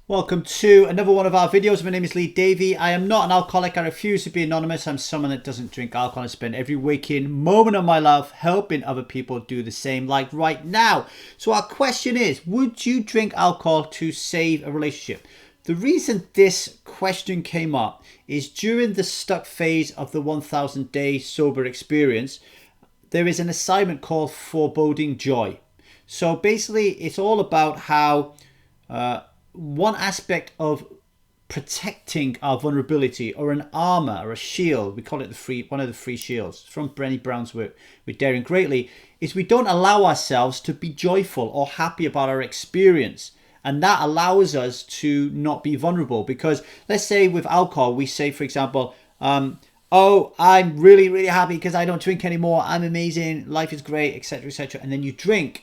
Welcome to another one of our videos. My name is Lee Davey. I am not an alcoholic. I refuse to be anonymous. I'm someone that doesn't drink alcohol. I spend every waking moment of my life helping other people do the same, like right now. So our question is, would you drink alcohol to save a relationship? The reason this question came up is during the stuck phase of the 1000 day sober experience, there is an assignment called Foreboding Joy. So basically it's all about how one aspect of protecting our vulnerability, or an armor or a shield, we call it one of the three shields from Brené Brown's work with Daring Greatly, is we don't allow ourselves to be joyful or happy about our experience. And that allows us to not be vulnerable, because let's say with alcohol, we say, for example, oh, I'm really, really happy because I don't drink anymore. I'm amazing. Life is great, etc., etc. And then you drink,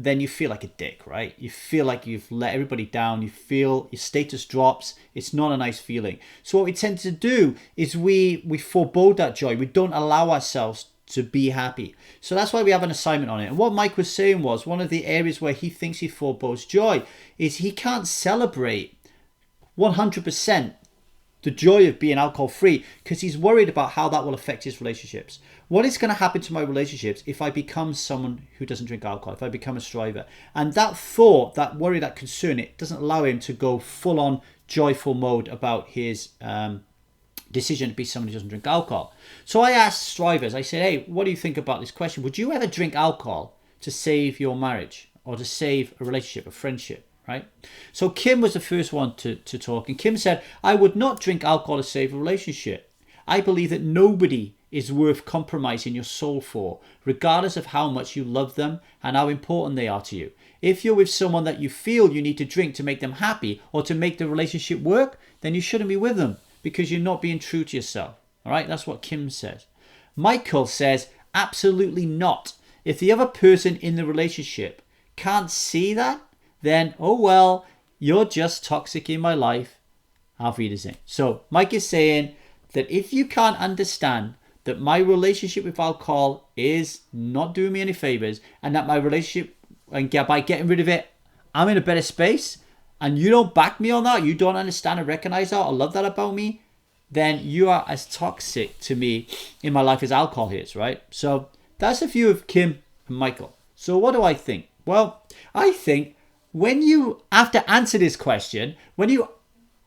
then you feel like a dick, right? You feel like you've let everybody down. You feel your status drops. It's not a nice feeling. So what we tend to do is we forebode that joy. We don't allow ourselves to be happy. So that's why we have an assignment on it. And what Mike was saying was, one of the areas where he thinks he forebodes joy is he can't celebrate 100% the joy of being alcohol free because he's worried about how that will affect his relationships. What is going to happen to my relationships if I become someone who doesn't drink alcohol, if I become a striver? And that thought, that worry, that concern, it doesn't allow him to go full on joyful mode about his decision to be someone who doesn't drink alcohol. So I asked strivers, I said, hey, what do you think about this question? Would you ever drink alcohol to save your marriage or to save a relationship, a friendship? Right? So Kim was the first one to talk, and Kim said, I would not drink alcohol to save a relationship. I believe that nobody is worth compromising your soul for, regardless of how much you love them and how important they are to you. If you're with someone that you feel you need to drink to make them happy or to make the relationship work, then you shouldn't be with them because you're not being true to yourself. All right, that's what Kim says. Michael says, absolutely not. If the other person in the relationship can't see that, then, oh well, you're just toxic in my life. Auf Wiedersehen. So Mike is saying that if you can't understand that my relationship with alcohol is not doing me any favors, and that my relationship, and by getting rid of it, I'm in a better space, and you don't back me on that, you don't understand and recognize that or love that about me, then you are as toxic to me in my life as alcohol is, right? So that's a view of Kim and Michael. So what do I think? Well, I think when you have to answer this question, when you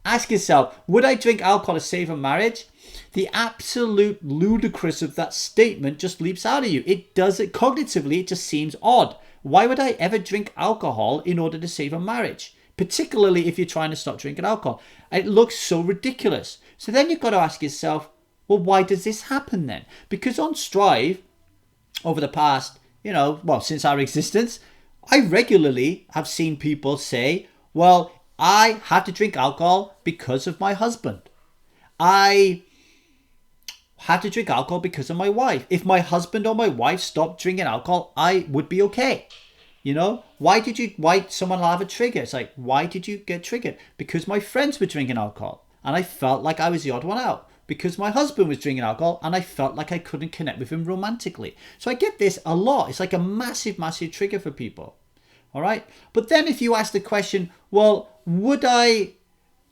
ask yourself, would I drink alcohol to save a marriage? The absolute ludicrous of that statement just leaps out of you. It does it cognitively, it just seems odd. Why would I ever drink alcohol in order to save a marriage? Particularly if you're trying to stop drinking alcohol. It looks so ridiculous. So then you've got to ask yourself, well, why does this happen then? Because on Strive, over the past, since our existence, I regularly have seen people say, well, I had to drink alcohol because of my husband. I had to drink alcohol because of my wife. If my husband or my wife stopped drinking alcohol, I would be okay. Why someone will have a trigger? It's like, why did you get triggered? Because my friends were drinking alcohol and I felt like I was the odd one out. Because my husband was drinking alcohol and I felt like I couldn't connect with him romantically. So I get this a lot. It's like a massive, massive trigger for people. All right. But then if you ask the question, well, would I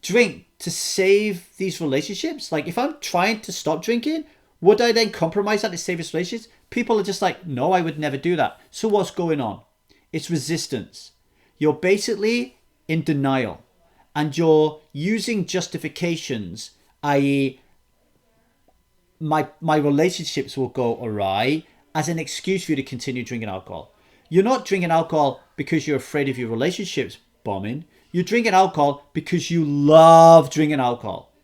drink to save these relationships? Like if I'm trying to stop drinking, would I then compromise that to save this relationships? People are just like, no, I would never do that. So what's going on? It's resistance. You're basically in denial and you're using justifications, i.e., my relationships will go awry, as an excuse for you to continue drinking alcohol. You're not drinking alcohol because you're afraid of your relationships bombing. You're drinking alcohol because you love drinking alcohol.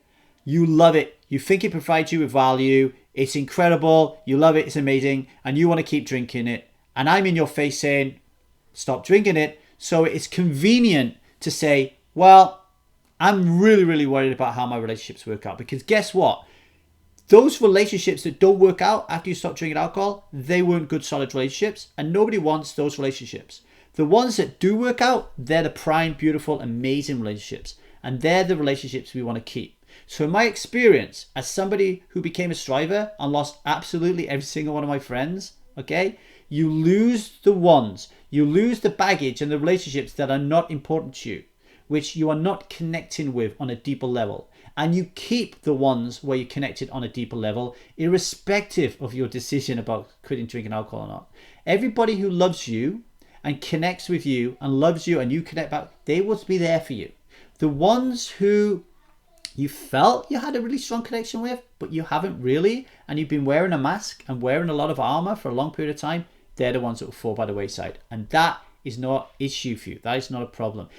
You love it. You think it provides you with value. It's incredible. You love it. It's amazing. And you want to keep drinking it. And I'm in your face saying, stop drinking it. So it's convenient to say, well, I'm really, really worried about how my relationships work out. Because guess what? Those relationships that don't work out after you stop drinking alcohol, they weren't good, solid relationships, and nobody wants those relationships. The ones that do work out, they're the prime, beautiful, amazing relationships, and they're the relationships we want to keep. So in my experience, as somebody who became a striver and lost absolutely every single one of my friends, okay, you lose the ones, you lose the baggage and the relationships that are not important to you. which you are not connecting with on a deeper level. And you keep the ones where you're connected on a deeper level, irrespective of your decision about quitting drinking alcohol or not. Everybody who loves you and connects with you and loves you and you connect back, they will be there for you. The ones who you felt you had a really strong connection with, but you haven't really, and you've been wearing a mask and wearing a lot of armor for a long period of time, they're the ones that will fall by the wayside. And that is not an issue for you. That is not a problem.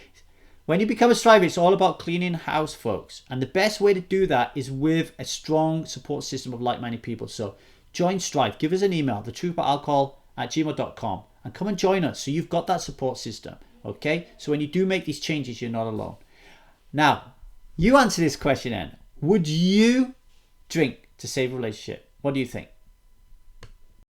When you become a striver, it's all about cleaning house, folks. And the best way to do that is with a strong support system of like-minded people. So join Strive. Give us an email, thetruthaboutalcohol@gmail.com, and come and join us so you've got that support system. Okay? So when you do make these changes, you're not alone. Now, you answer this question then. Would you drink to save a relationship? What do you think?